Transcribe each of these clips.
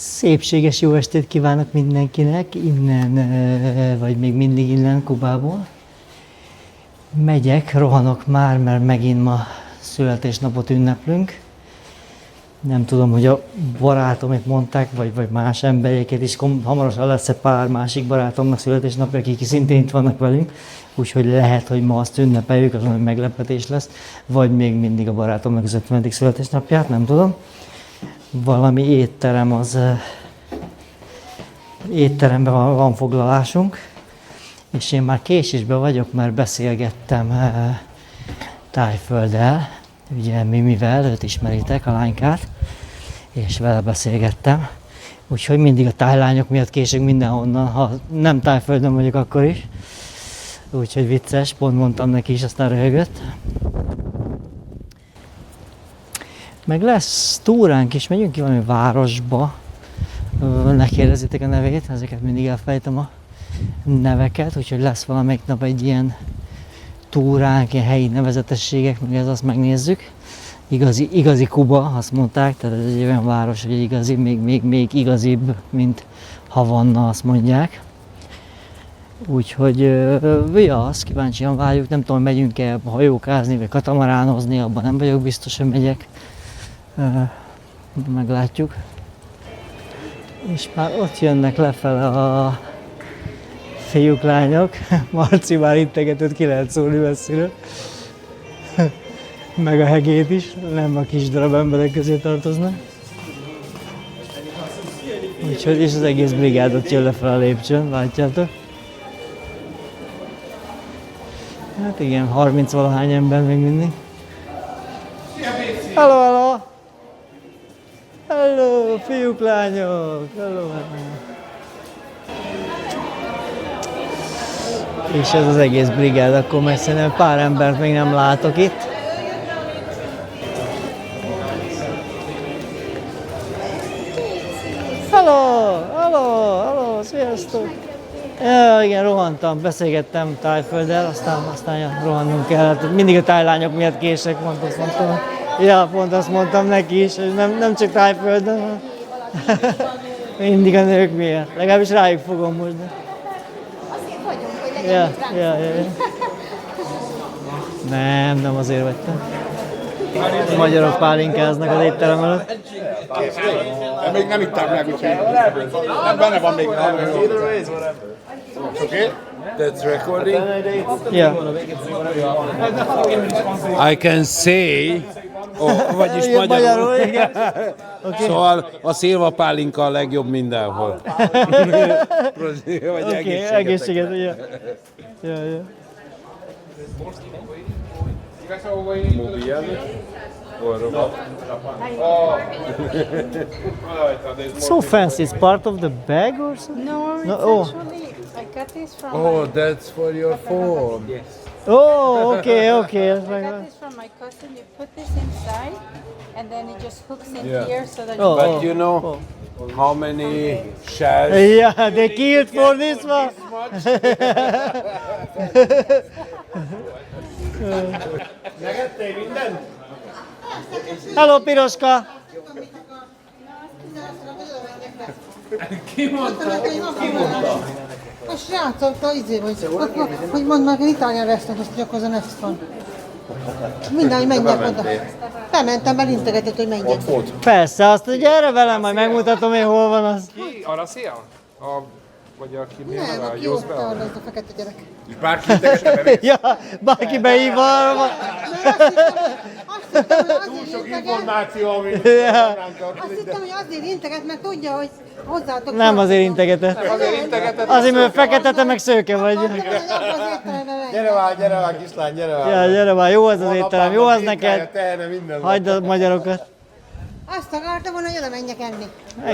Szépséges jó estét kívánok mindenkinek, innen, vagy még mindig innen, Kubából. Megyek, rohanok már, mert megint ma születésnapot ünneplünk. Nem tudom, hogy a barátomok mondták, vagy más embereket is, hamarosan lesz pár másik barátomnak születésnapja, akik szintén itt vannak velünk. Úgyhogy lehet, hogy ma azt ünnepeljük, azon, hogy meglepetés lesz, vagy még mindig a barátomnak az 50. születésnapját, nem tudom. Valami étterem, étteremben van foglalásunk, és én már késésben vagyok, mert beszélgettem Tájfölddel, ugye Mimivel, őt ismeritek, a lánykát, és vele beszélgettem. Úgyhogy mindig a tájlányok miatt késünk mindenhonnan, ha nem Tájföldön vagyok, akkor is. Úgyhogy vicces, pont mondtam neki is, aztán röhögött. Meg lesz túránk is, megyünk ki valami városba, ne kérdezzétek a nevét, ezeket mindig elfelejtem a neveket, úgyhogy lesz valamelyik nap egy ilyen túránk, ilyen helyi nevezetességek, meg ez azt megnézzük. Igazi Kuba, azt mondták, tehát ez egy olyan város, hogy igazi, még igazibb, mint Havanna, azt mondják. Úgyhogy, ja, azt kíváncsian várjuk, nem tudom, megyünk-e hajókázni, vagy katamaránozni, abban nem vagyok biztos, hogy megyek. Meglátjuk. És már ott jönnek lefele a fiúk, lányok. Marci már integetőt, ki lehet szólni messziről. Meg a Hegét is, nem a kis darab emberek közé tartoznak. Úgyhogy és az egész brigádot jön lefele a lépcsőn, látjátok. Hát igen, 30-valahány ember még mindig. Hello, hello! Hello, fiúk, lányok! Hello, hello! És ez az egész brigád, akkor meg szerintem pár embert még nem látok itt. Hello! Hello! Hello! Sziasztok! Ja, igen, rohantam, beszélgettem Tájfölddel, aztán rohannunk kell. Hát mindig a tájlányok miatt kések, mondtam. Ja, pont azt mondtam neki is, hogy nem csak Tájföldön, mindig a nők miatt. Legalábbis rájuk fogom most. De. Azért vagyunk, hogy legyen ja. Nem azért vettem. A magyarok pálinkáznak az étterem előtt. Még nem ittam meg, úgyhogy benne van még. Okay? That's recording. Yeah. I can say, vagyis Igen, magyarul. igen. Okay. Szóval a szilvapálinka a legjobb mindenhol. Vagy Oké, egészséget. Ja. So fancy, it's part of the bag or something? No, it's No, oh. actually, I got this from Oh, that's for your phone. Oh, okay. I got this from my cousin. You put this inside, and then it just hooks in Yeah. here so that Oh. But you know how many shells? Yeah, they killed for this one. Megettél mindent? Hello, Piroska! A srácok, hogy mondd meg, hogy Italian restaurant, hogy akkor az a next van. Minden, menjek oda. Bementem, mert integetett, hogy menjek. Persze, azt hogy gyere velem, majd megmutatom én, hol van az. Ki? A Racia? Vagy aki mi Nem, a aki ott Józsbe? arra, az a fekete gyerek. És bárki integetett bevész. Ja, bárki beív arra. Azt hittem, hogy azért Sok integet, információ, amit azt hittem, hogy azért integet, mert tudja, hogy hozzátok. Nem azért integetett. Azért integetett. Azért, mert fekete, te meg szőke vagy. Gyere már, kislány, gyere már. Ja, gyere már, jó az az étterem, jó az neked. Teherre minden. Hagyd a magyarokat. Azt akartam volna, hogy oda menjek enni.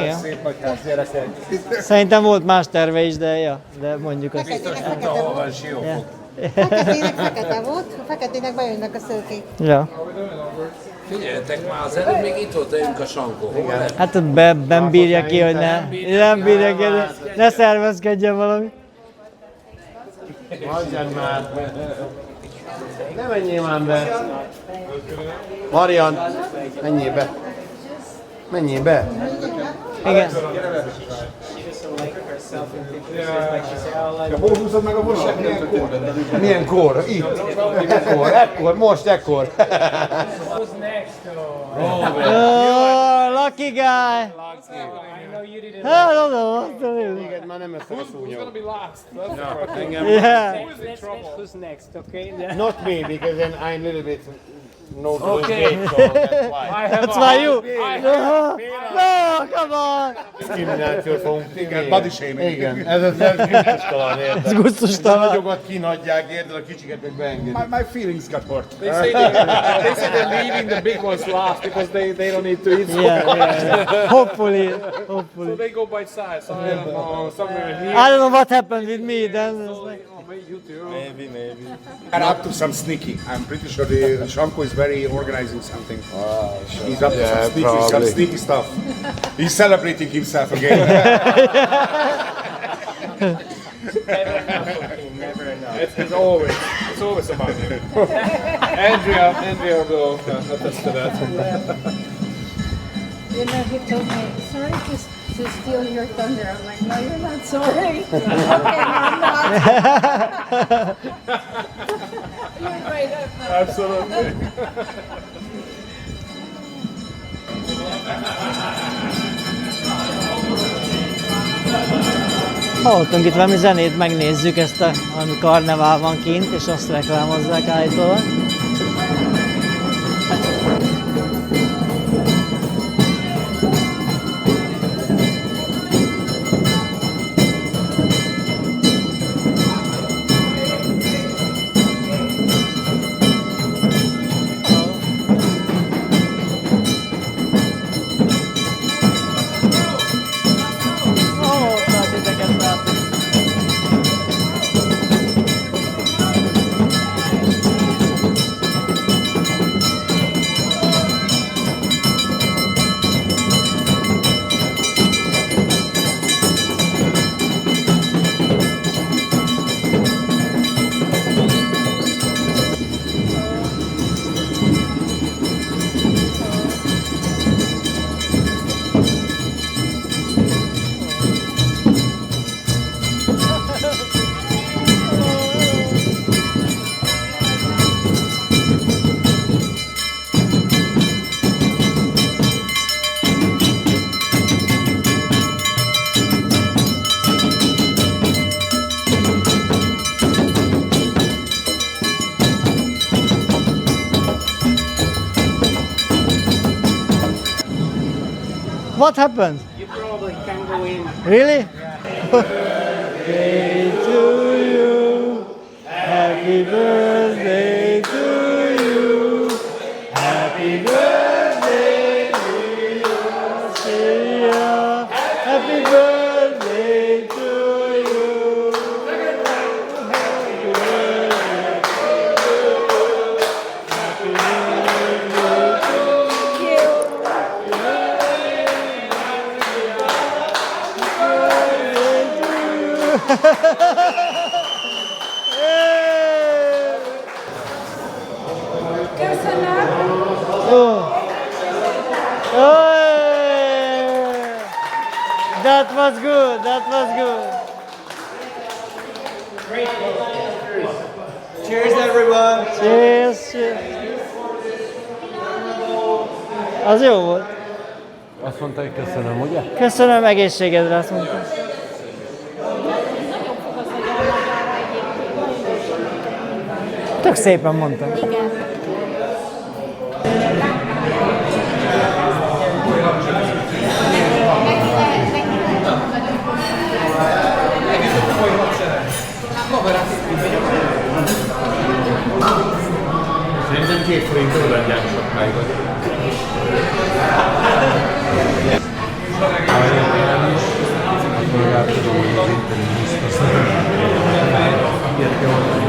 Igen. Szép nagyház gyerekek. Szerintem volt más terve is, de mondjuk azt. Feketének fekete volt. Van siófok. Feketének fekete volt, a feketének bejönnek a szőkék. Ja. Figyeljetek már, az előbb még itt volt a Sankó. Hát ben bírja ki, hogy nem bírja ki, hogy ne szervezkedjen valami. Hagyjad már. Ne menjél már be. Marian, menjél be. Menjél be. Igen. Hol húzod meg a vonalat? Milyen kor? Itt. Ekkor, most ekkor. Oh, lucky guy. Hello. Téged már nem össze a szúnyog. Yeah. Who's next, okay? Not me, because then I'm a little bit no Okay. so that's why. That's why you. No, come on. Diszkriminációt fogunk téged. Body shaming. Igen, ez gusztustalan, érted? Ez gusztustalan. A nagyokat kínadják, érted, a kicsiket meg beengedik. My feelings got hurt. They say they're leaving the big ones last because they don't need to eat. Yeah. Hopefully. So they go by size. So I don't know, somewhere here. I don't know what happened with me then. It's like, Oh, maybe you too. Maybe. And up to some sneaky. I'm pretty sure the Shanko is very organizing something. He's up to some sneaky stuff. He's celebrating himself again. It's always about him. Andrea will attest to that. You know, he told me, sorry to steal your thunder. I'm like, no, you're not sorry. Okay, no, I'm not. You're right, I'm not. Absolutely. hallottunk itt valami zenét, megnézzük ezt a, ami karnevál van kint, és azt reklámozzák állítólag. What happened? You probably can go in. Really? Birthday to you. Happy birthday to you. Happy birthday to you. Celia. Happy birthday to you. Happy birthday to you. Happy birthday to you. That was good. That was good. Cheers, everyone. Cheers. Cheers. Az jó volt. Azt mondta, hogy köszönöm, ugye? Köszönöm, egészségedre, azt mondtam. Tök szépen mondtam. Szerintem 2 forintról adják sokáig. Akkor átadom, hogy az internet azt ilyet kell oldani.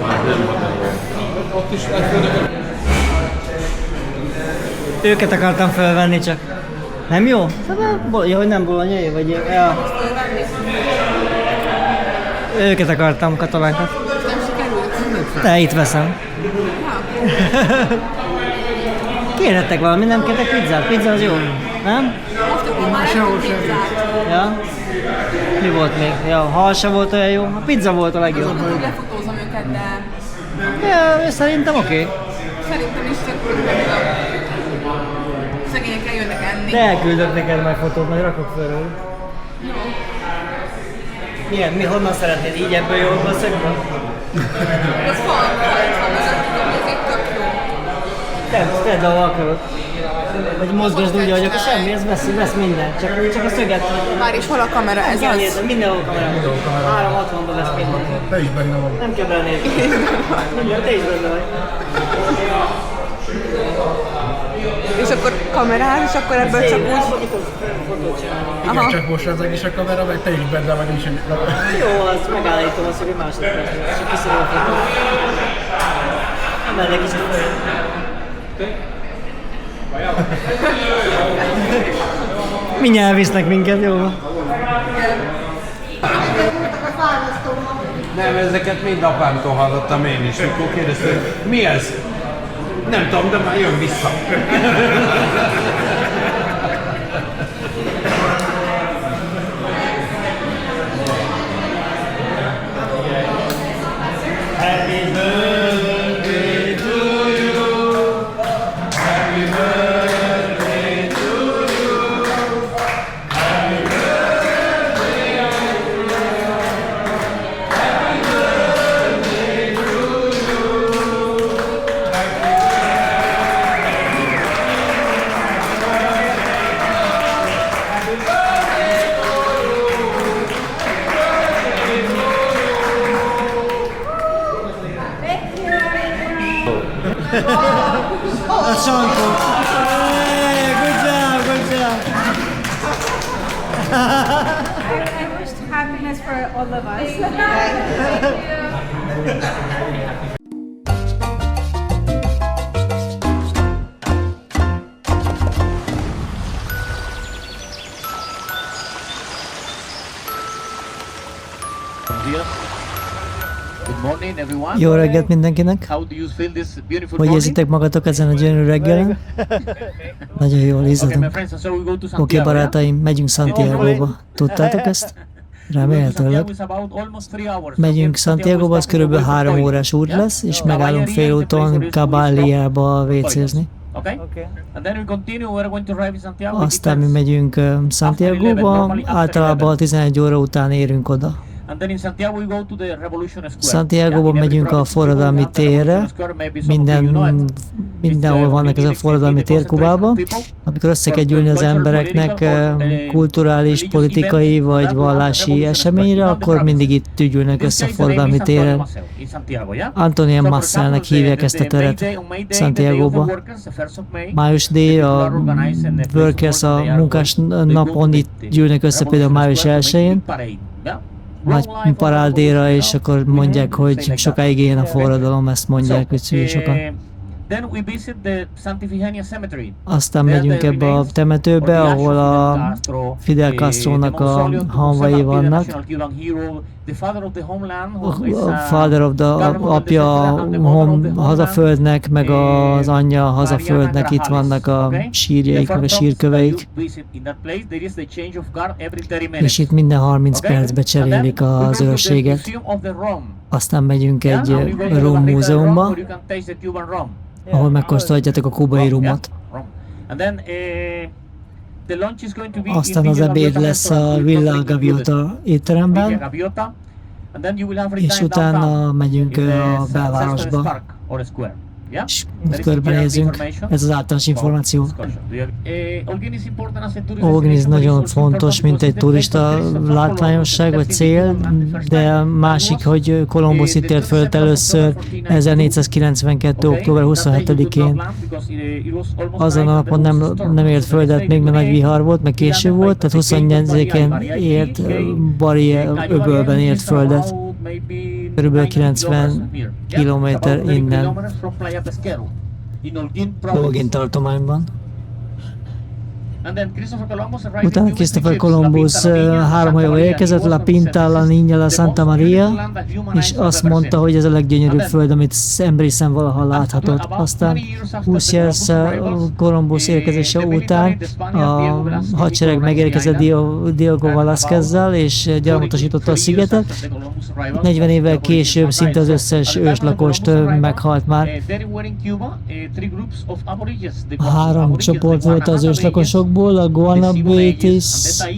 Már nem van. Ott is Őket akartam felvenni, csak nem jó? Ja, hogy nem bolonyai, vagy ja. Őket akartam, katalánkat. De itt veszem. Kérhettek valami, nem kértek pizzát? Pizza az jó, nem? Már sehol sem. Ja. Mi volt még? Ja, hal se volt olyan jó. A pizza volt a legjobb. Lefotózom őket, de Ja, szerintem oké. szerintem is csak szegények eljönnek enni. De elküldök neked majd fotót, majd rakok föl róla. Milyen? Honnan szeretnéd? Így ebből jól a szögből? Az fal mögött tudom, hogy ez itt tök jó. Tedd, ahol akarod. Vagy mozgasd úgy, hogy akkor semmi, ez vesz mindent. Csak a szöget. Már is hol a kamera? Ez Nem kell az. nézni, mindenhol kamera. 360-ba vesz mindent. Te is benne vagy. Nem kell belenézni. Mindjárt te is benne vagy. És akkor kameráz, és akkor ebből csak úgy... Igen, csak most az egész a kamera, meg te is benne vagy is. Jó, azt megállítom azt, hogy egy másodpercre. Csak kiszorul a fotót. Emelj egy kicsit föl. Mindjárt elvisznek minket, jó? Nem, ezeket mind apámtól hallottam én is, mikor kérdezte, hogy mi ez? Nem tudom, de már jön vissza. A Sankó. Hey, good job, good job. I wish happiness for all of us. Good morning, everyone. Jó reggelt mindenkinek. How do you feel this beautiful Hogy morning? érzitek magatok ezen a gyönyörű reggelen? Nagyon jól Okay, my izzatunk. friends, so we go to Santiago. Oké, barátaim, megyünk Santiago-ba. Tudtátok ezt? Remélhetőleg. Megyünk Santiago-ba, az körülbelül 3 órás út lesz, és megállunk félúton Caballiába vécézni. Okay? And then we continue, we're going to arrive in Santiago. Aztán mi megyünk Santiago-ba, általában 11 óra után érünk oda. And then in Santiago we go to the Revolution Square. Santiago-ba megyünk a forradalmi térre, mindenhol vannak ez a forradalmi tér Kubában, amikor össze kell gyűlni az embereknek kulturális, politikai vagy vallási eseményre, akkor mindig itt gyűlnek össze a forradalmi téren. Antonio Masselnek hívják ezt a teret Santiago-ba. Május D, a Workers, a munkás napon itt gyűlnek össze például május 1-én, nagy parádéra, és akkor mondják, hogy sokáig éljen a forradalom, ezt mondják, hogy szülő sokan. Aztán megyünk ebbe a temetőbe, ahol a Fidel Castrónak a hamvai vannak. A father of the apja a hazaföldnek, meg az anyja a hazaföldnek, itt vannak a sírjaik, meg a sírköveik. És itt minden 30 percbe cserélik az őrséget. Aztán megyünk egy rum múzeumba, ahol megkóstolhatjátok a kubai rumot. Aztán az ebéd lesz a Villa Gaviota étteremben, és utána megyünk a belvárosba, és körbenézünk. Ez az általános információ. Ogniz nagyon fontos, mint egy turista látványosság vagy cél, de másik, hogy Kolumbusz itt ért föl először 1492. október 27-én. Azon a napon nem ért földet még, mert nagy vihar volt, meg késő volt, tehát 24-én ért Bari öbölben ért földet. Körülbelül 90 kilométer innen, Holguín tartományban. Utána Christopher Columbus 3 hajóval érkezett, La Pinta, La Niña, La Santa Maria, és azt mondta, hogy ez a leggyönyörűbb föld, amit emberi szem valaha láthatott. Aztán 20 évvel Columbus érkezése után a hadsereg megérkezett Diego Velázquezzel, és gyarmatosította a szigetet. 40 évvel később szinte az összes őslakost meghalt már. 3 csoport volt az őslakosokból, a Guanabetes,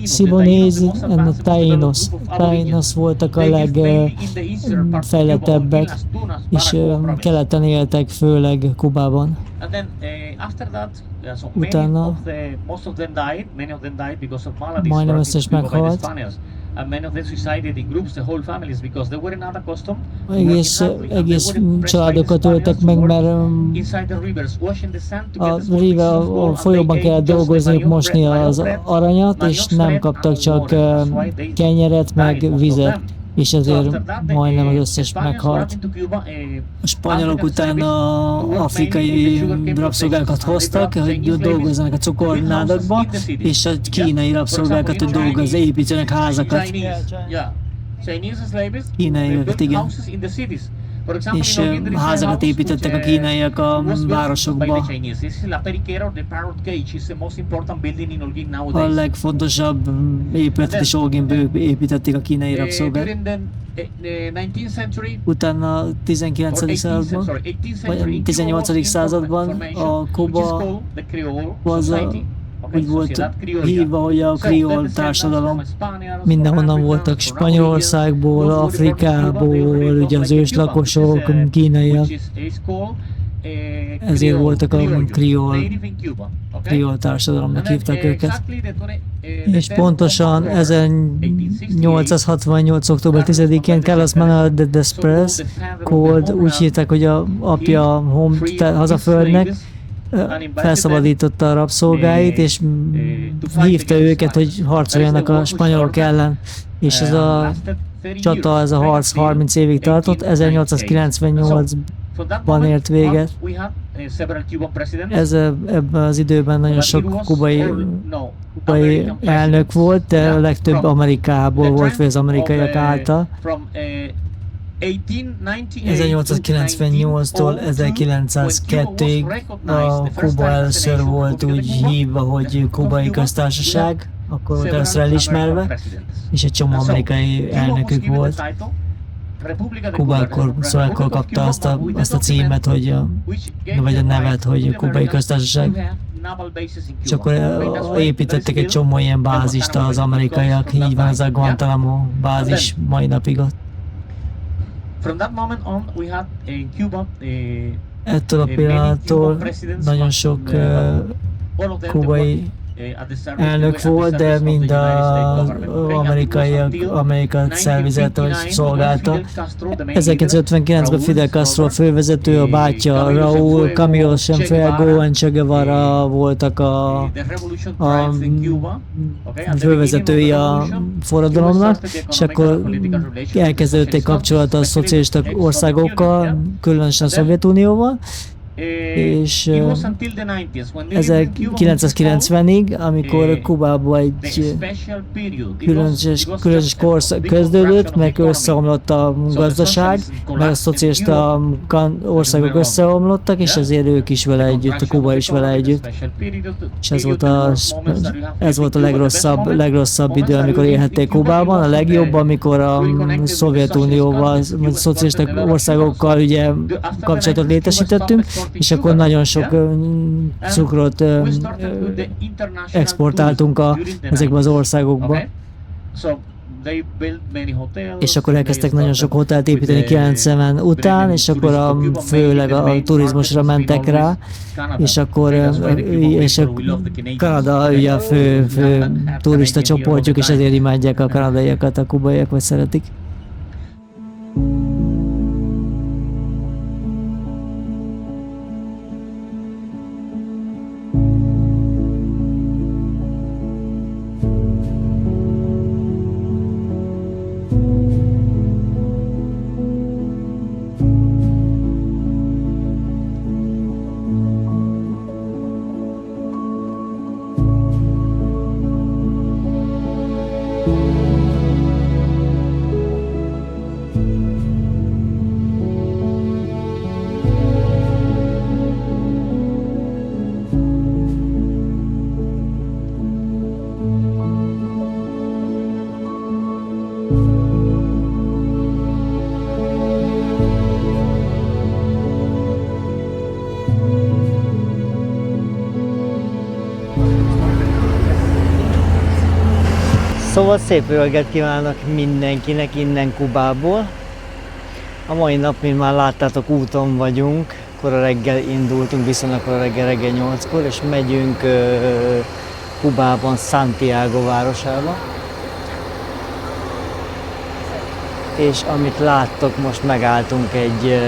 Siboneyes, a Taínos. Taínos voltak a legfejlettebbek, és keleten éltek, főleg Kubában. Utána majdnem összes meghalt. Egész családokat öltek meg, mert a folyóban kellett dolgozniuk, mosni az aranyat, és nem kaptak csak kenyeret, meg vizet, és ezért majdnem az összes meghalt. A spanyolok utána afrikai rabszolgákat hoztak, hogy dolgozzanak a cukornádakba, és a kínai rabszolgákat, hogy építsenek házakat. Kínaiakat, igen. És házakat építettek a kínaiak a városokba. A legfontosabb épületet is Olginből építették a kínai rabszolgák. Utána 19. században, vagy 18. században a Kuba úgy volt hívva, hogy a kriol társadalom. Mindenhonnan voltak, Spanyolországból, Afrikából, ugye az őslakosok, kínaiak. Ezért voltak a kriol társadalomnak hívták őket. És pontosan 1868. október 10-én Carlos Manuel de Desprez Cold, úgy hívták, hogy a apja hazaföldnek, felszabadította a rabszolgáit, és hívta őket, hogy harcoljanak a spanyolok ellen. És ez a csata, ez a harc 30 évig tartott, 1898-ban ért véget. Ebben az időben nagyon sok kubai elnök volt, de a legtöbb Amerikából volt, vagy az amerikaiak által. 1898-tól 1902-ig a Kuba először volt úgy hívva, hogy Kubai Köztársaság, akkor volt először elismerve, és egy csomó amerikai elnökük volt. Kuba akkor kapta azt a címet, vagy a nevet, hogy Kubai Köztársaság. És akkor építettek egy csomó ilyen bázist az amerikaiak, így van ez a Guantanamo bázis mai napig ott. Ettől a pillanattól nagyon sok kubai elnök volt, de mind az amerikaiak szervezete vagy szolgálta. 1959-ben Fidel Castro a fővezető, a bátyja Raúl, Camilo Cienfuegos, Che Guevara voltak a fővezetői a forradalomnak, és akkor elkezdődött egy kapcsolat a szocialista országokkal, különösen a Szovjetunióval, és 1990-ig, amikor Kubában egy különös korszak kezdődött, meg összeomlott a gazdaság, meg a szocialista országok összeomlottak, és ezért ők is vele együtt, a Kuba is vele együtt. És ez volt a legrosszabb idő, amikor élhették Kubában. A legjobb, amikor a Szovjetunióval, a szocialista országokkal ugye kapcsolatot létesítettünk, és akkor nagyon sok cukrot exportáltunk ezekbe az országokba. És akkor elkezdtek nagyon sok hotelt építeni 90 után, és akkor főleg a turizmusra mentek rá, és akkor Kanada ugye a fő turista csoportjuk, és ezért imádják a kanadaiakat, a kubaiak, vagy szeretik. Szóval szép jó reggelt kívánok mindenkinek innen Kubából. A mai nap, mint már láttátok, úton vagyunk. Kora reggel indultunk, viszonylag kora reggel 8-kor, és megyünk Kubában, Santiago városába. És amit láttok, most megálltunk egy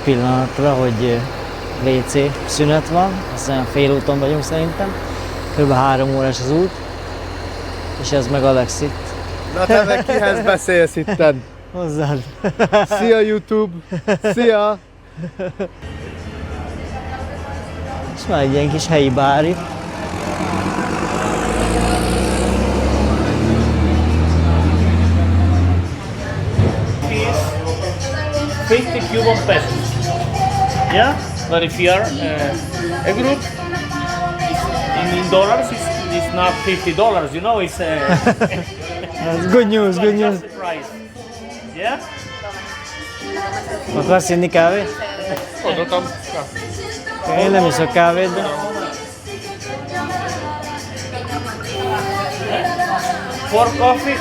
pillanatra, hogy WC szünet van, aztán félúton vagyunk szerintem. Kb. 3 órás az út, és ez meg Alex itt. Na te meg kihez beszélsz itten? Hozzád. Szia YouTube! Szia! És már egy ilyen kis helyi bár itt. Is 50 Cuban pesos. Yeah, but if you are a group, in dollars, it's not $50. You know, it's That's good news, good news. just the price. Yeah. Akarsz inni kávét? Mondottam. Én nem iszok kávét, de... For coffee, $1.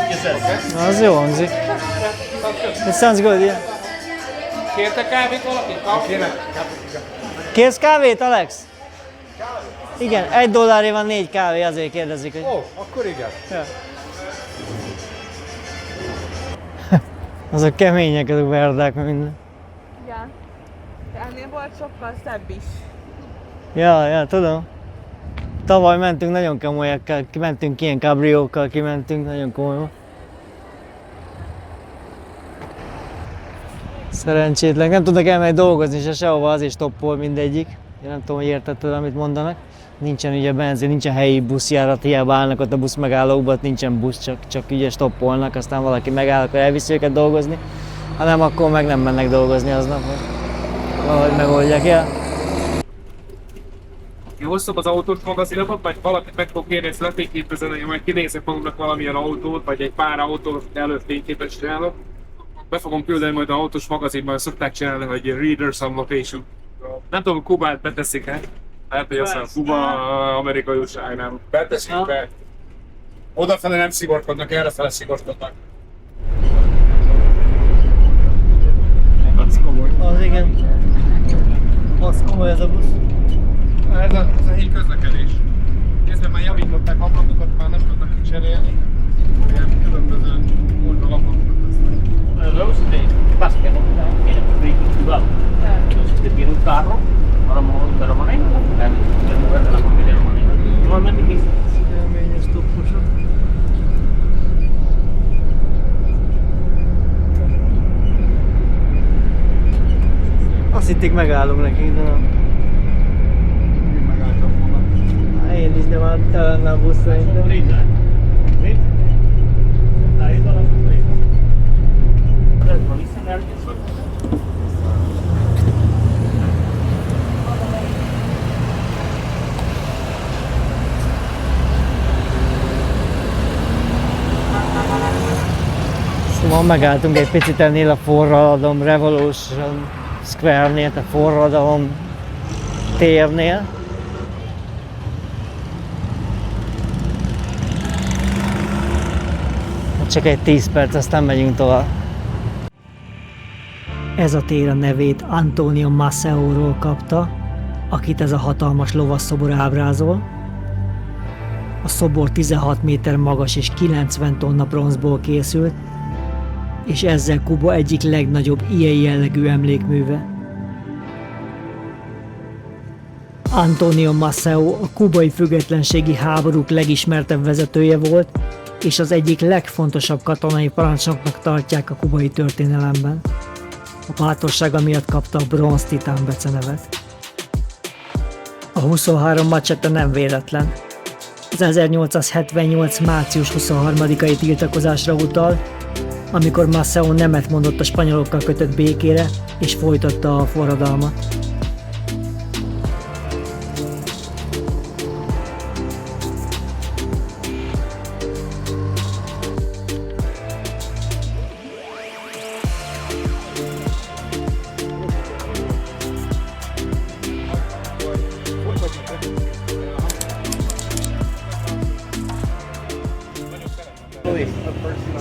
Yes, sir. Az jó hangzik. It sounds good, yeah. Kérte kávét valaki? Kérsz kávét, Alex? Igen, $1 van 4 kávé, azért kérdezik, hogy... Ó, akkor igen. Azok kemények, azok verdák, meg minden. Ja. De ennél volt sokkal szebb is. Ja, tudom. Tavaly mentünk nagyon komolyakkal, kimentünk ilyen kabriókkal, kimentünk nagyon komolyan. Szerencsétlen, nem tudnak elmenni dolgozni se sehova, az is toppol mindegyik. Én nem tudom, hogy értetted, amit mondanak. Nincsen ugye benzin, nincsen helyi buszjárat, hiába állnak ott a busz megállókban, nincsen busz, csak ugye stoppolnak, aztán valaki megáll, akkor elviszi őket dolgozni. Ha nem, akkor meg nem mennek dolgozni aznap, hogy valahogy megoldják el. Hoztam az autós magazinomat, vagy valakit meg fog kérni, ezt lefényképezni, majd kinézek magunknak valamilyen autót, vagy egy pár autót előfényképes csinálok. Be fogom küldeni majd az autós magazinban, szokták csinálni, hogy Readers on Location. Nem tudom, Kubát beteszik-e? Lehet, hogy aztán Kuba amerikai újságnál. Beteszik be. Odafele nem szigorkodnak, errefele szigorkodnak. Az komoly. Az igen. Az komoly ez a busz. Ez a helyi közlekedés. Nézd, már javították ablakokat, már nem tudnak kicserélni. Ilyen különböző oldalakon Luego si te pasa que no tienes vehículo privado, entonces si te pide un carro, a lo mejor te lo manejan, el lugar de la familia lo maneja. Normalmente que Azt hitték megállunk nekik, de nem. megálltam volna. Én is, de már tele lenne a busz szerintem. Ahí todas las sorpresas. Revisen el que soy. Szóval megálltunk egy picit ennél a forradalom Revolution Square-nél, a forradalom térnél. Csak egy 10 perc, aztán megyünk tovább. Ez a tér a nevét Antonio Maceo-ról kapta, akit ez a hatalmas lovasszobor ábrázol. A szobor 16 méter magas és 90 tonna bronzból készült, és ezzel Kuba egyik legnagyobb ilyen jellegű emlékműve. Antonio Maceo a kubai függetlenségi háborúk legismertebb vezetője volt, és az egyik legfontosabb katonai parancsnoknak tartják a kubai történelemben. A bátorsága miatt kapta a bronz titán becenevet. A 23 macseta nem véletlen. Az 1878. március 23-ai tiltakozásra utal, amikor Maceo nemet mondott a spanyolokkal kötött békére, és folytatta a forradalmat.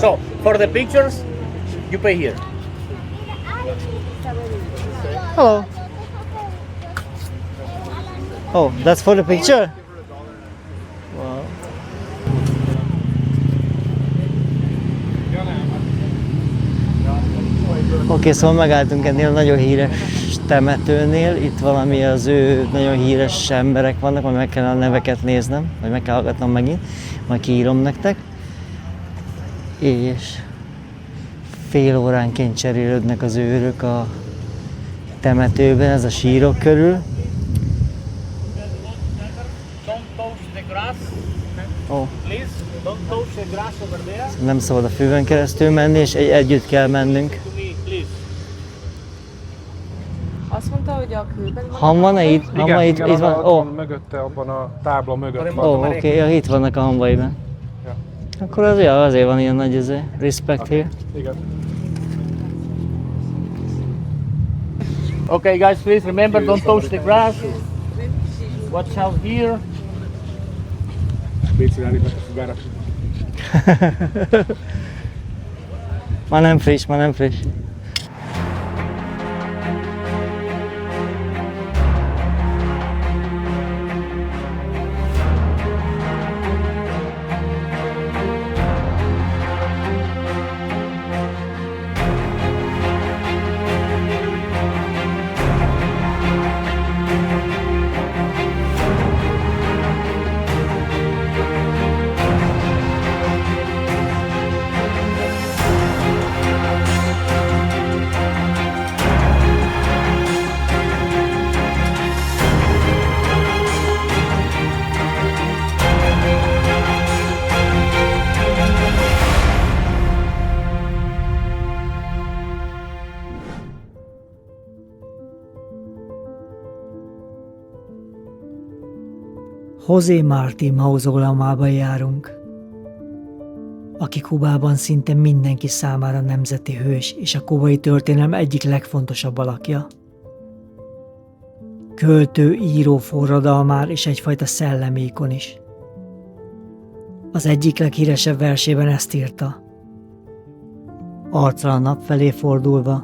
So for the pictures, you pay here. Hello. Oh, that's for the picture? Wow. Oké, szóval megálltunk ennél a nagyon híres temetőnél. Itt valami az ő nagyon híres emberek vannak, majd meg kell a neveket néznem, vagy meg kell hallgatnom megint, majd kiírom nektek. És fél óránként cserélődnek az őrök a temetőben, ez a sírok körül. Don't touch the grass. Oh. Please, don't touch the grass over there. Nem szabad a füvön keresztül menni, és együtt kell mennünk. To me, please. Azt mondta, hogy a kőben Hamvan itt? Hamvan itt van? Ó, Mögötte, abban a tábla mögött oké, ja, itt vannak a hamvaiban. Ja. Akkor az, ja, azért van ilyen nagy respect here. Igen. Okay, guys, please remember, don't touch the grass. Watch out here. Légy szíves, a fugára. Ma nem friss, ma nem friss. José Martí mauzóleumába járunk, aki Kubában szinte mindenki számára nemzeti hős és a kubai történelem egyik legfontosabb alakja. Költő, író, forradalmár és egyfajta szellemékon is. Az egyik leghíresebb versében ezt írta. Arcra a nap felé fordulva,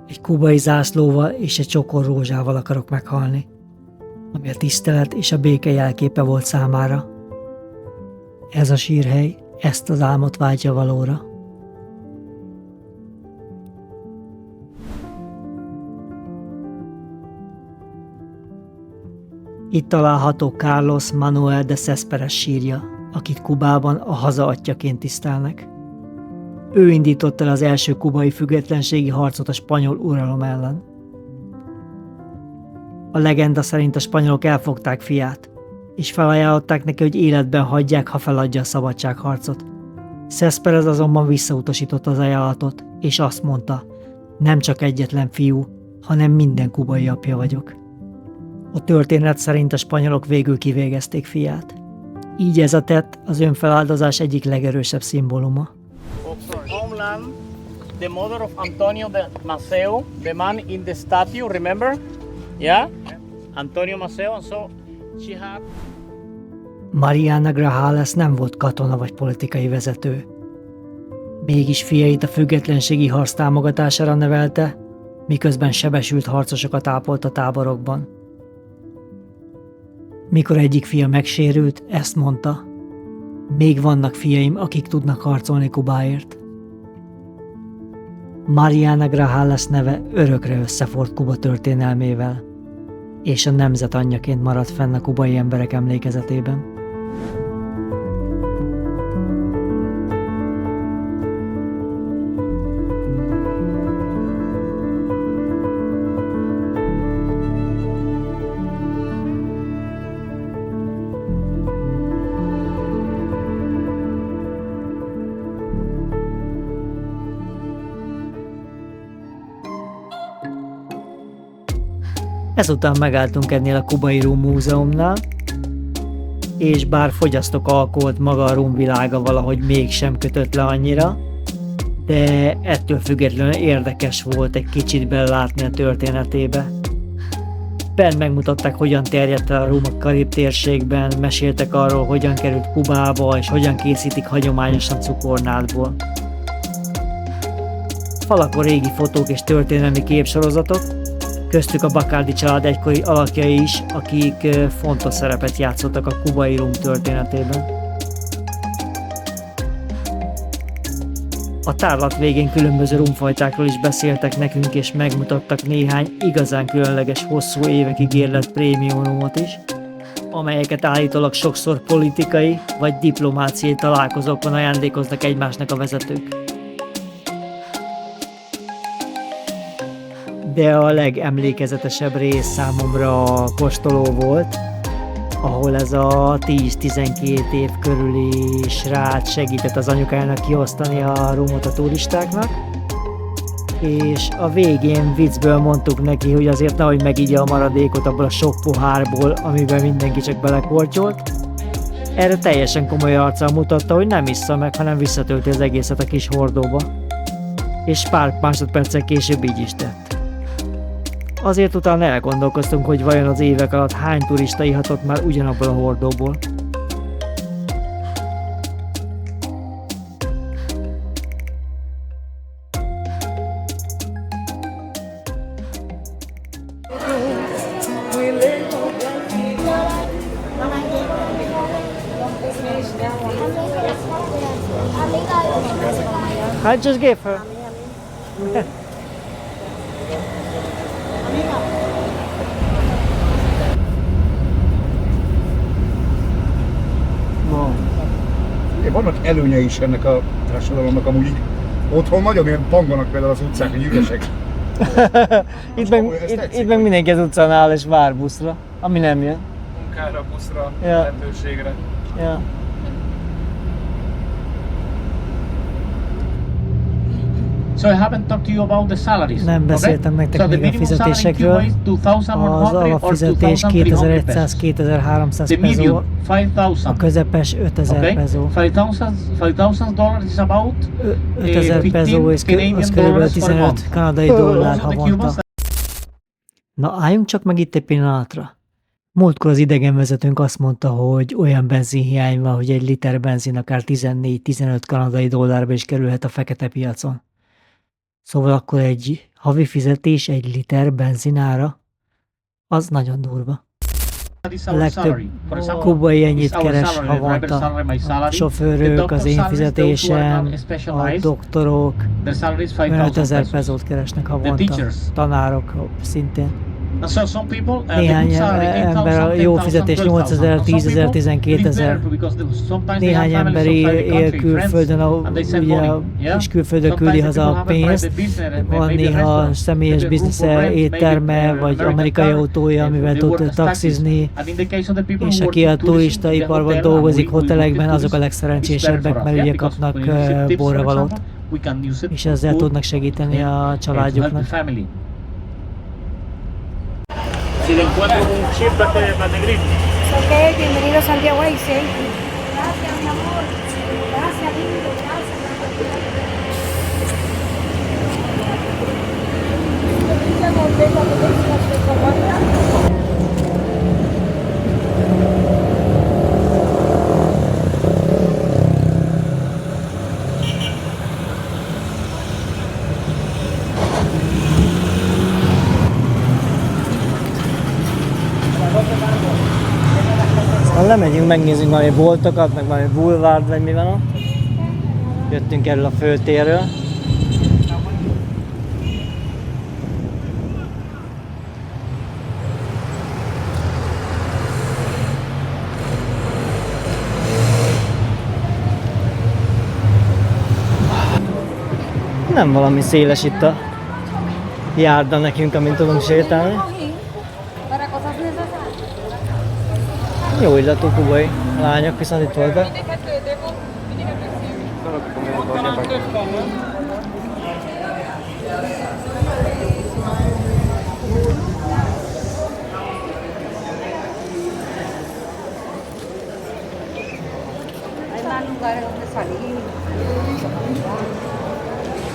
egy kubai zászlóval és egy csokor rózsával akarok meghalni, ami a tisztelet és a béke jelképe volt számára. Ez a sírhely ezt az álmot váltja valóra. Itt található Carlos Manuel de Céspedes sírja, akit Kubában a haza atyjaként tisztelnek. Ő indította el az első kubai függetlenségi harcot a spanyol uralom ellen. A legenda szerint a spanyolok elfogták fiát, és felajánlották neki, hogy életben hagyják, ha feladja a szabadságharcot. Céspedes azonban visszautasította az ajánlatot, és azt mondta, nem csak egyetlen fiú, hanem minden kubai apja vagyok. A történet szerint a spanyolok végül kivégezték fiát. Így ez a tett az önfeláldozás egyik legerősebb szimbóluma. Homeland, the mother of Antonio de Maceo, the man in the statue, remember? Yeah? Antonio Maceo, and so she had... Mariana Grajales nem volt katona vagy politikai vezető. Mégis fiait a függetlenségi harc támogatására nevelte, miközben sebesült harcosokat ápolt a táborokban. Mikor egyik fia megsérült, ezt mondta, még vannak fiaim, akik tudnak harcolni Kubáért. Mariana Grajales neve örökre összeforrt Kuba történelmével, és a nemzet anyjaként maradt fenn a kubai emberek emlékezetében. Ezután megálltunk ennél a kubai rum múzeumnál, és bár fogyasztok alkoholt, maga a rum világa valahogy mégsem kötött le annyira, de ettől függetlenül érdekes volt egy kicsit belelátni a történetébe. Benn megmutatták, hogyan terjedt el a rum a Karib térségben, meséltek arról, hogyan került Kubába, és hogyan készítik hagyományosan cukornádból. falakon régi fotók és történelmi képsorozatok, köztük a Bacardi család egykori alakjai is, akik fontos szerepet játszottak a kubai rum történetében. A tárlat végén különböző rumfajtákról is beszéltek nekünk és megmutattak néhány igazán különleges hosszú évekig érlelt prémium rumot is, amelyeket állítólag sokszor politikai vagy diplomáciai találkozókon ajándékoznak egymásnak a vezetők. De a legemlékezetesebb rész számomra a kóstoló volt, ahol ez a 10-12 év körüli srác segített az anyukának kiosztani a rumot a turistáknak, és a végén viccből mondtuk neki, hogy azért nehogy megígya a maradékot abból a sok pohárból, amiben mindenki csak belekortyolt. Erre teljesen komoly arccal mutatta, hogy nem issza meg, hanem visszatölti az egészet a kis hordóba. És pár másodperccel később így is tett. Azért utána elgondolkoztunk, hogy vajon az évek alatt hány turista ihatott már ugyanabból a hordóból. I just gave her. Vannak előnyei is ennek a társadalomnak amúgy. Otthon nagyon ilyen panganak például az utcák, hogy üresek. itt meg mindenki az utcán áll és vár buszra, ami nem jön. Munkára, buszra, Ja. lehetőségre. Ja. So I haven't talked to you about the salaries. Nem beszéltem nektek még a fizetésekről. Az alapfizetés 2100-2300 pezó, a közepes 5000 pezó. $5,000 is about 5000 pezó, az kb. 15 kanadai dollár havonta. Na álljunk csak meg itt egy pillanatra. Múltkor az idegenvezetőnk azt mondta, hogy olyan benzinhiány van, hogy egy liter benzin akár 14-15 kanadai dollárba is kerülhet a fekete piacon. Szóval akkor egy havi fizetés egy liter benzinára, az nagyon durva. A legtöbb kubai ennyit keres havonta. A sofőrök, az én fizetésem, a doktorok 5000 pezót keresnek havonta. Tanárok szintén. Néhány ember a jó fizetés 8000, 10.000, 12.000. Néhány ember él külföldön, ugye, és külföldön küldi haza a pénzt. Van néha személyes biznisze, étterme, vagy amerikai autója, amivel tud taxizni. És aki a turistaiparban dolgozik, hotelekben, azok a legszerencsésebbek, mert ugye kapnak borravalót. És ezzel tudnak segíteni a családjuknak. Si le encuentro un chip de negrito. Ok, bienvenido a Santiago Aysén. Gracias, mi amor. Gracias, lindo. Aztán lemegyünk, megnézzünk valami boltokat, meg valami bulvárd, vagy mi van ott. Jöttünk erről a főtérről. Nem valami széles itt a járda nekünk, amint tudunk sétálni. Jó illatú kubai lányok viszont itt voltak.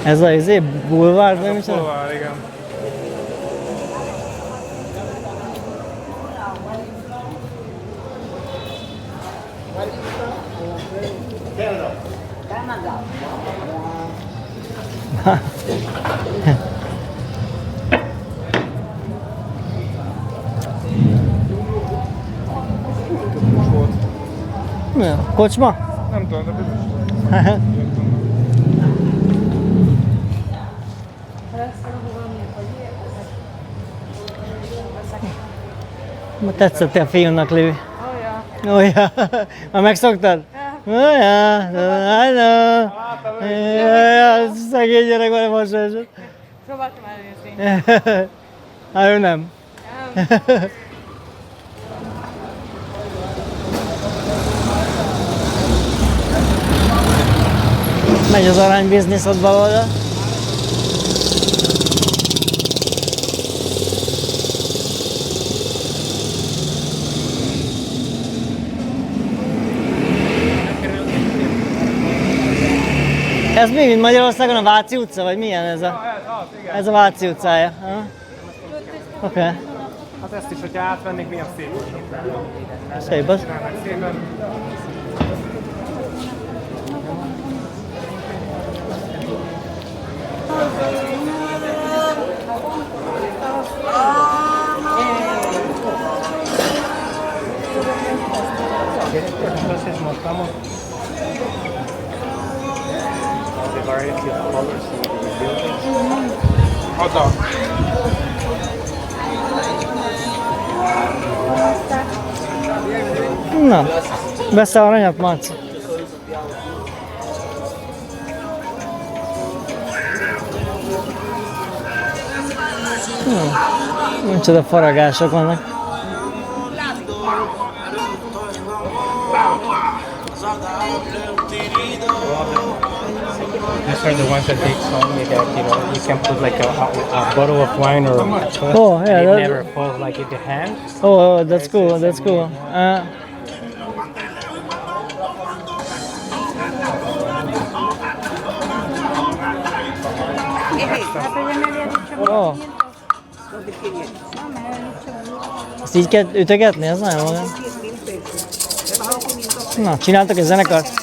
Ez az bulvár, vagy micsoda? Bulvár, igen. Ha. Mi a kocsma? Nem tudom, de biztos. Ma tetszett a filmnak, Livi? Oh ja. Már megszoktad? Oh ja. I know. Ja, szegény gyerek van most. Próbáltam elnézni. Hát ő nem. Megy az aranybiznisz ott bal oldal. Ez mi, mint Magyarországon a Váci utca, vagy milyen ez a? Ez a Váci utcája. Oké. Okay. Hát ezt is, hogyha átvennék, milyen szép volt. Szép az. Szépen. Entonces mostramos the variety of colors in the buildings. Haza. Na, veszel aranyat, Marci? Micsoda faragások vannak. These are the ones that they told me that you can put like a bottle of wine or a toast. Oh, yeah, It that- never falls like in the hand. Oh, that's cool, that's cool. Oh. Ezt így kell ütögetni? Ez nagyon maga. Na, csináltak egy zenekart?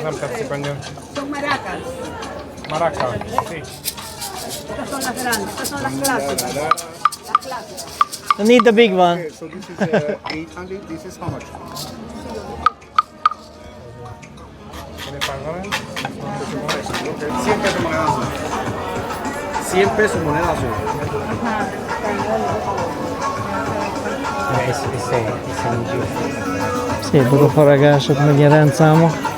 Nem tetszik annyira. Son maracas. Maraca. Sí. Estas son las grandes, estas son las clásicas. Las clásicas. I need the big one. So this is 800. This is how much? ¿Qué le pagan? 100 pesos moneda azul. 100 pesos moneda azul. It's a new. Szépek a faragások, meg ilyen rendszámok.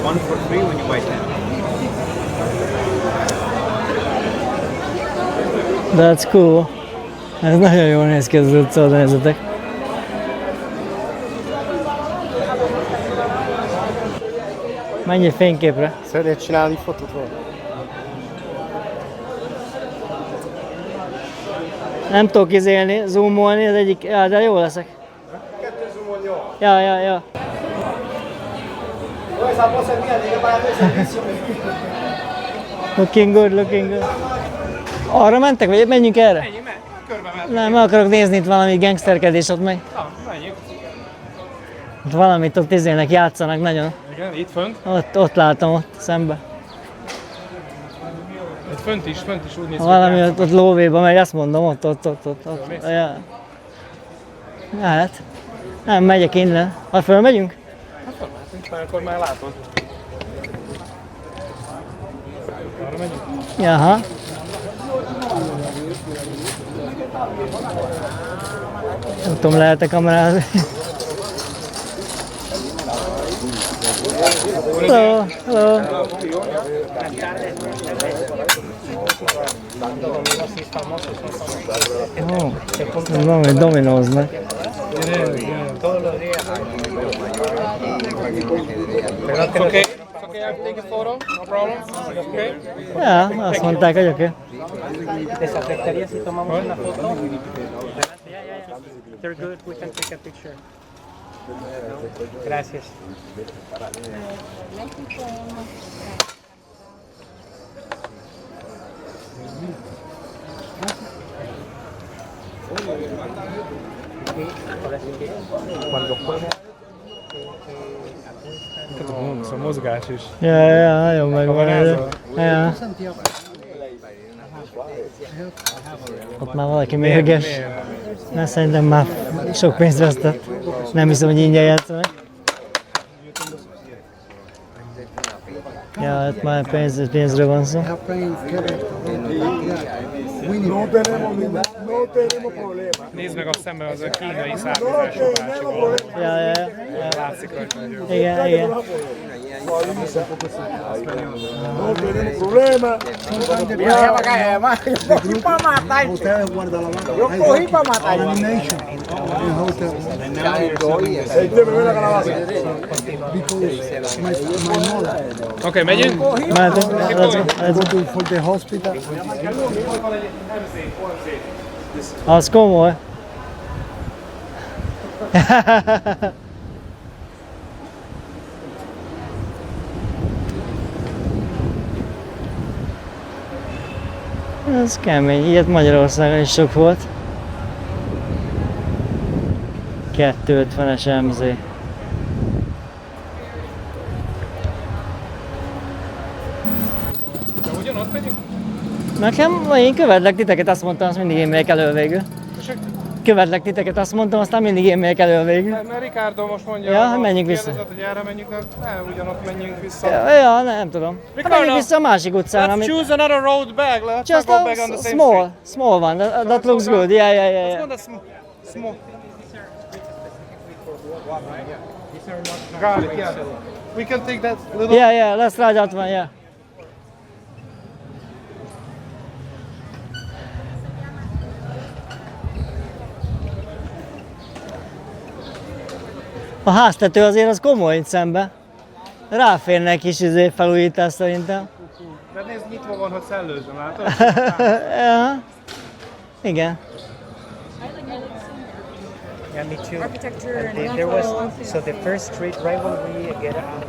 One for free when you buy 10. That's cool. Ez nagyon jól néz ki, ez az utca, nézzetek. Menj egy fényképre. Szeretnél csinálni fotót róla? Nem tudok izélni, zoomolni, az egyik, ja, de jó leszek. Ja. Looking good. Arra mentek, vagy menjünk erre? Menjünk, körbe menjünk. Nem, meg akarok nézni itt valami gangsterkedés ott meg. Na, menjünk. Ott valamit ott izélnek, játszanak nagyon. Igen, itt fönt. Ott látom, ott szembe. Itt fönt is úgy néz ki. Valami ott lóvéba megy, azt mondom, ott. Ja. Hát, nem megyek innen. Ha fölmegyünk? Hát fölmehetünk, mert akkor már látod. Arra megyünk? Jaha. Nem tudom, lehet-e kamerázni? Hello. Valami dominóznak. Okay. Okay, I'll take a photo. No problem. Okay. Ja, azt mondták, hogy oké. ¿Te afectaría si tomamos una foto? They're good. We can take a picture. Gracias. Cuando juega A mozgás is. Ja, nagyon megvan ez. Ja. Ott már valaki mérges. Na, szerintem már sok pénzt vesztett. Nem hiszem, hogy ingyen játszanak. Ja, itt már pénzről van szó. Nézd meg a szemben, az a kínai származású bácsi volt. Ja. Látszik rajta, hogy jó. Igen. No tenemos problema. Mira para acá, yo cogí para matarte. Yo cogí para matarte. Oké, megyünk? For the hospital. Az komoly. Ez kemény, ilyet Magyarországon is sok volt. 250-es MZ. De ugyanott megyünk? Nekem, én követlek titeket, azt mondtam, azt mindig én megyek elő végül. Követlek titeket, azt mondtam, aztán mindig én megyek elő végül. Mert Ricardo most mondja, Ja, menjünk vissza. kérdezett, hogy erre menjünk, de ugyanott menjünk vissza. Ja, nem tudom. Menjünk vissza a másik utcán, Let's amit... choose another road back. Let's Just not go back on the a same small one, that looks good, yeah. Let's go the small. Got it, yeah. We can take that little... Yeah, let's try that one, yeah. A háztető azért az komoly itt szembe. Ráférne egy kis felújítás szerintem. De nézd, nyitva van, hogy szellőzzön, látod? Ja. Igen. Yeah, me too. There was so the first street right when we get out.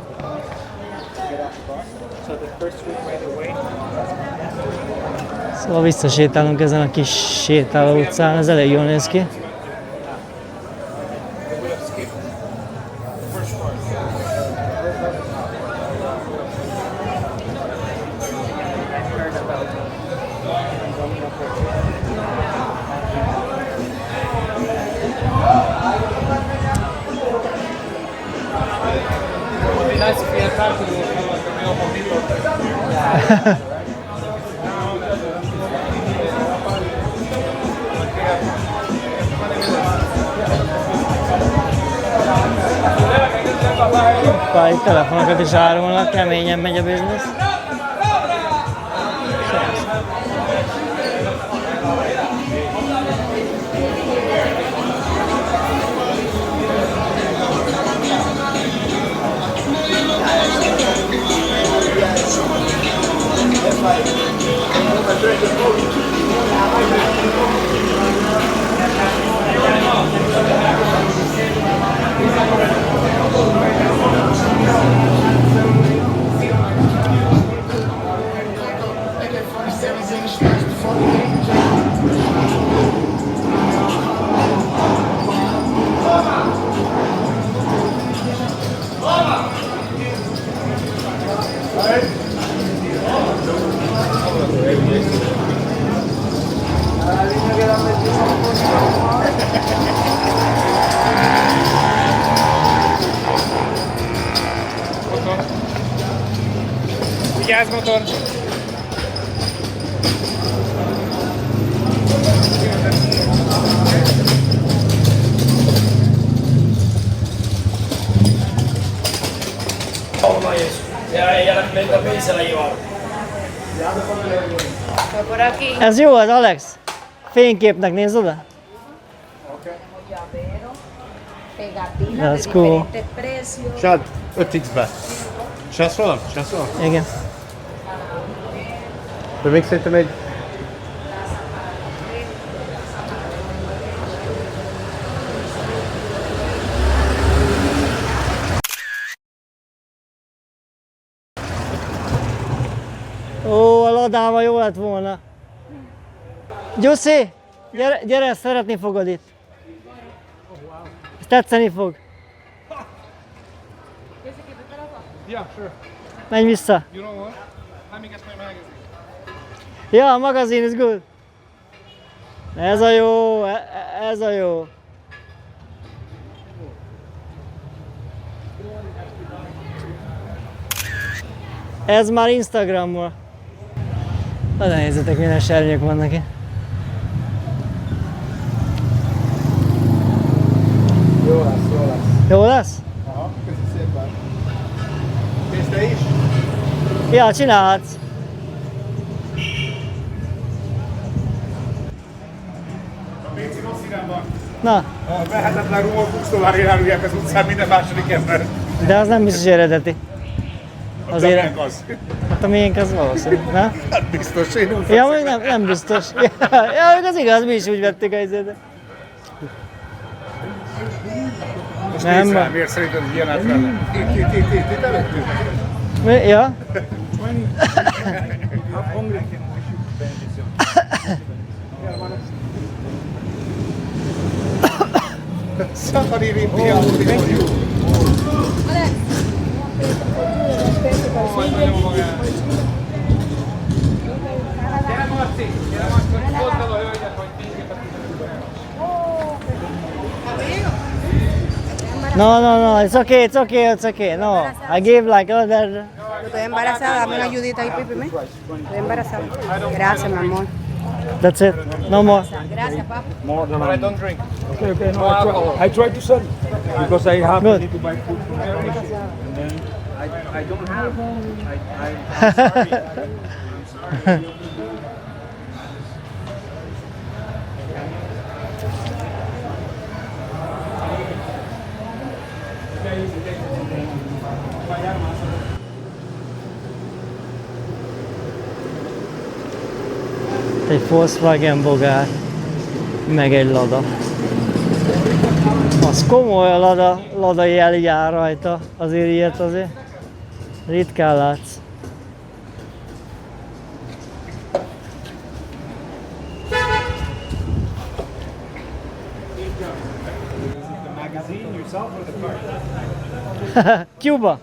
So the first street right away. Szóval visszasétálunk ezen a kis sétáló utcán, ez elég jól néz ki. Nice if we had time to do a real mojito. Hoppá, itt telefonokat is árulnak, keményen megy a biznisz. Vigyázz, motor! Ez jó az, Alex? Fényképnek nézd oda? Pegatina That's cool. diferentes precios. Chad, 5x-be. Känns från? Känns från? Igen. De még szerintem egy... Ó, a ladával jó lett volna. Gyuszi, gyere, ezt szeretni fogod itt. Ezt tetszeni fog. Yeah, sure. Menj vissza. You know what? Let me get my magazine. Ja, a magazin is good. Ez a jó, ez a jó. Ez már Instagramról. Na de nézzetek, milyen sernyők vannak itt. Jó lesz, jó lesz. Jó lesz? Aha, köszi szépen. És te is? Ja, csinálhatsz. A Béci rossz irányban. Na, A vehetetlen ruhok buxolárján árulják az utcán minden második ember. de az nem biztos eredeti. Azért, miénk az? hát a miénk az valószínű, nem? Hát biztos, én úgy Ja, vagy nem biztos. Ja, az igaz, mi is úgy vettük a izét. Most Nem, nézd rá, ma- miért szerinted ilyen átrendben? Itt előttünk. Ja? Somebody read me out. Thank you. Gyere Marci, hogy hozzd el a hölgyet, hogy téged. No, it's okay. No, I gave like other. Estoy embarazada, dame una ayudita ahí, Pipi. Estoy embarazada. Gracias, mi amor. That's it. No more. Gracias, papá. More than I don't drink. Okay, no, I try to sell because I have Good. need to buy food from there. And then I don't have. I'm sorry. Egy Volkswagen bogár, meg egy Lada. Az komoly, a Lada jel jár rajta, azért ilyet azért ritkán látsz. The magazine yourself or the car? Cuba.